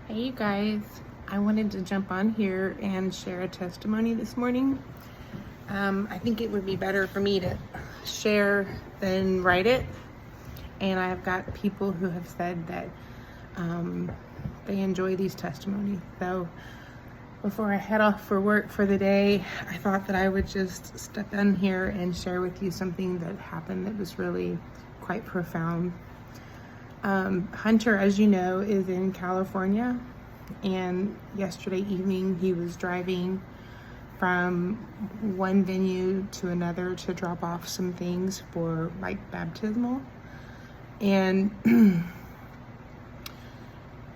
Hey you guys, I wanted to jump on here and share a testimony this morning. I think it would be better for me to share than write it. And I've got people who have said that they enjoy these testimonies. So before I head off for work for the day, I thought that I would just step in here and share with you something that happened that was really quite profound. Hunter, as you know, is in California, and yesterday evening he was driving from one venue to another to drop off some things for like baptismal, and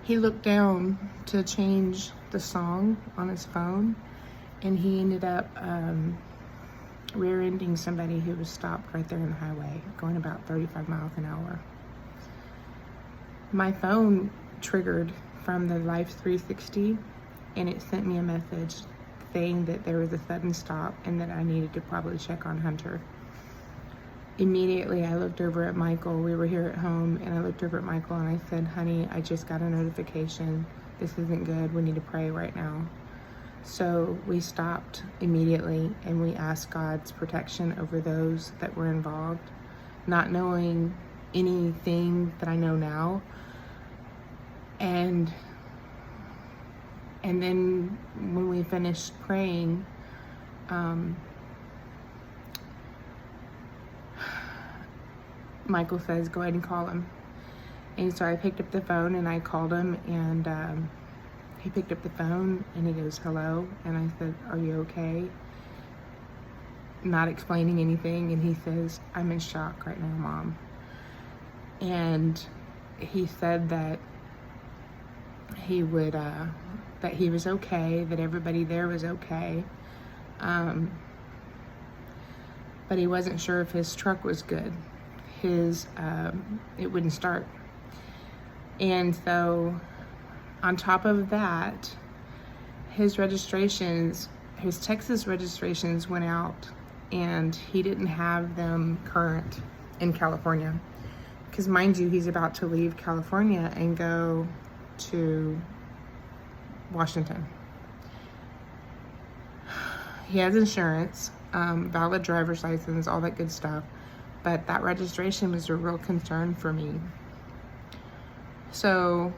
he looked down to change the song on his phone, and he ended up rear-ending somebody who was stopped right there in the highway going about 35 miles an hour. My phone triggered from the Life 360, and it sent me a message saying that there was a sudden stop and that I needed to probably check on Hunter. Immediately I looked over at Michael. We were here at home, and I looked over at Michael and I said, honey, I just got a notification. This isn't good. We need to pray right now. So we stopped immediately and we asked God's protection over those that were involved, not knowing anything that I know now. And then when we finished praying, Michael says, go ahead and call him. And so I picked up the phone and I called him, and he picked up the phone and he goes, hello. And I said, are you okay? Not explaining anything. And he says, I'm in shock right now, Mom. And he said that he would, that he was okay, that everybody there was okay. But he wasn't sure if his truck was good. It wouldn't start. And so on top of that, his Texas registrations went out, and he didn't have them current in California. Because mind you, he's about to leave California and go to Washington. He has insurance, valid driver's license, all that good stuff, but that registration was a real concern for me. So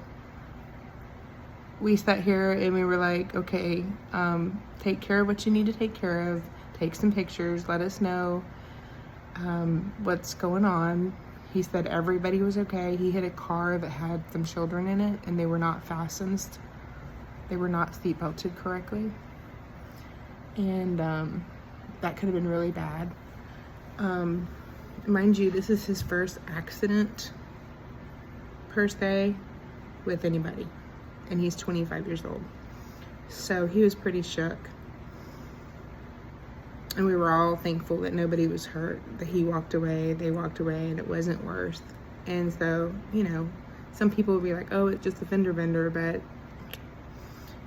we sat here and we were like, okay, take care of what you need to take care of, take some pictures, let us know what's going on. He said everybody was okay. He hit a car that had some children in it, and they were not fastened. They were not seat belted correctly. And that could have been really bad. Mind you, this is his first accident, per se, with anybody. And he's 25 years old. So he was pretty shook. And we were all thankful that nobody was hurt, that he walked away, they walked away, and it wasn't worse. And so, you know, some people would be like, oh, it's just a fender bender, but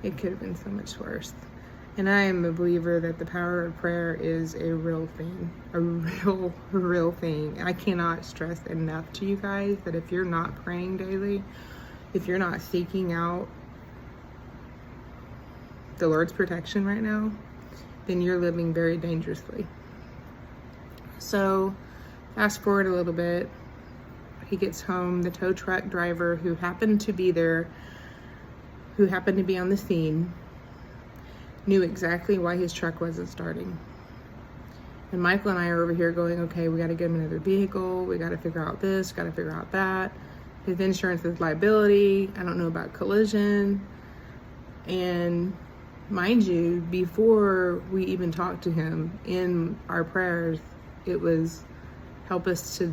it could have been so much worse. And I am a believer that the power of prayer is a real thing, a real thing. I cannot stress enough to you guys that if you're not praying daily, if you're not seeking out the Lord's protection right now, then you're living very dangerously. So fast forward a little bit, he gets home. The tow truck driver who happened to be there, who happened to be on the scene, knew exactly why his truck wasn't starting. And Michael and I are over here going, okay, we got to get him another vehicle. We got to figure out this, got to figure out that. His insurance is liability. I don't know about collision. And mind you, before we even talked to him, in our prayers, it was help us to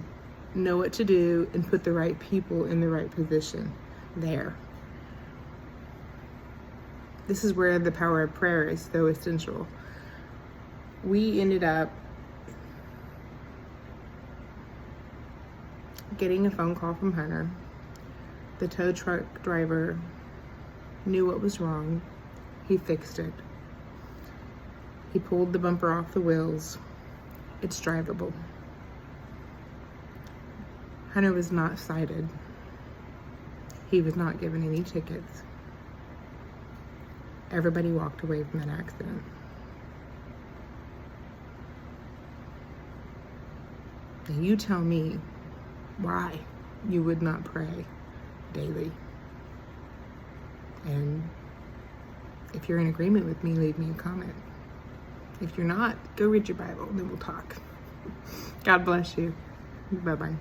know what to do and put the right people in the right position there. This is where the power of prayer is so essential. We ended up getting a phone call from Hunter. The tow truck driver knew what was wrong. He fixed it. He pulled the bumper off the wheels. It's drivable. Hunter was not cited. He was not given any tickets. everybody walked away from that accident. And you tell me why you would not pray daily. And if you're in agreement with me, leave me a comment. If you're not, go read your Bible and then we'll talk. God bless you. Bye-bye.